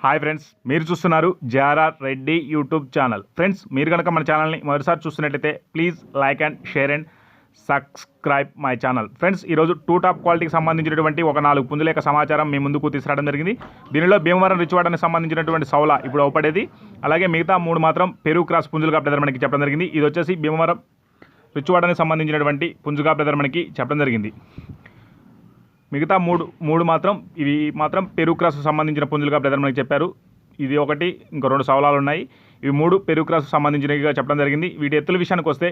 Hi friends, మీరు చూస్తున్నారు JRR Reddy YouTube channel. Friends, మీరు కనుక మన ఛానల్ని మొదటిసారి చూస్తున్నట్లయితే please like and share and subscribe my channel. Friends, ఈరోజు టూ టాప్ క్వాలిటీకి సంబంధించినటువంటి ఒక 4 పుంజుల యొక్క సమాచారం మీ ముందుకు తీసుకురావడం జరిగింది. దీనిలో భీమవరం రిచ్వాడనికి సంబంధించినటువంటి సౌలా ఇప్పుడు అవపడేది, అలాగే మిగతా 3 మాత్రం పెరుగు క్రాస్ పుంజులుగా బ్రదర్ మనకి చెప్పడం జరిగింది. ఇది వచ్చేసి భీమవరం రిచ్వాడనికి సంబంధించినటువంటి పుంజుగా బ్రదర్ మనకి చెప్పడం జరిగింది. మిగతా మూడు మాత్రం ఇవి మాత్రం పెరుగు క్రాస్ సంబంధించిన పుంజులుగా బ్రదర్ మనకి చెప్పారు. ఇది ఒకటి, ఇంకో 2 సవలాలు ఉన్నాయి. ఇవి 3 పెరుగు క్రాస్ సంబంధించినవిగా చెప్పడం జరిగింది. వీటి ఎత్తుల విషయానికి వస్తే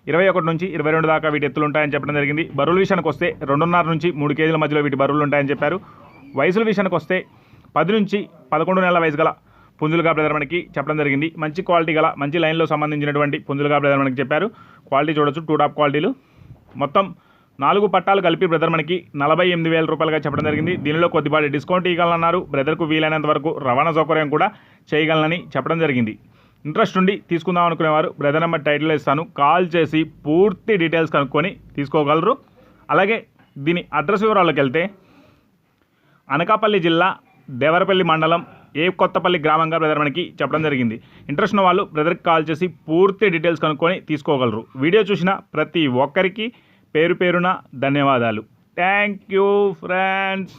21 నుంచి 22 దాకా వీటి ఎత్తులు ఉంటాయని చెప్పడం జరిగింది. బరువుల విషయానికి వస్తే 2.5 నుంచి 3 కేజీల మధ్యలో వీటి బరువులు ఉంటాయని చెప్పారు. వయసుల విషయానికి వస్తే 10 నుంచి 11 నెలల వయసు గల పుంజులుగా బ్రదర్ మనకి చెప్పడం జరిగింది. మంచి క్వాలిటీ గల మంచి లైన్లో సంబంధించినటువంటి పుంజులుగా బ్రదర్ మనకి చెప్పారు. క్వాలిటీ చూడొచ్చు, 2 టాప్ క్వాలిటీలు. మొత్తం 4 పట్టాలు కలిపి బ్రదర్ మనకి 48,000 రూపాయలుగా చెప్పడం జరిగింది. దీనిలో కొద్దిపాటి డిస్కౌంట్ ఇవ్వాలన్నారు. బ్రదర్కు వీలైనంత వరకు రవాణా సౌకర్యం కూడా చేయగలనని చెప్పడం జరిగింది. ఇంట్రెస్ట్ ఉండి తీసుకుందాం అనుకునేవారు బ్రదర్ నెంబర్ టైటిల్లో ఇస్తాను, కాల్ చేసి పూర్తి డీటెయిల్స్ కనుక్కొని తీసుకోగలరు. అలాగే దీని అడ్రస్ వివరాల్లోకి వెళ్తే అనకాపల్లి జిల్లా దేవరపల్లి మండలం కొత్తపల్లి గ్రామంగా బ్రదర్ మనకి చెప్పడం జరిగింది. ఇంట్రెస్ట్ ఉన్న వాళ్ళు బ్రదర్కి కాల్ చేసి పూర్తి డీటెయిల్స్ కనుక్కొని తీసుకోగలరు. వీడియో చూసిన ప్రతి ఒక్కరికి పేరు పేరున ధన్యవాదాలు. Thank you friends.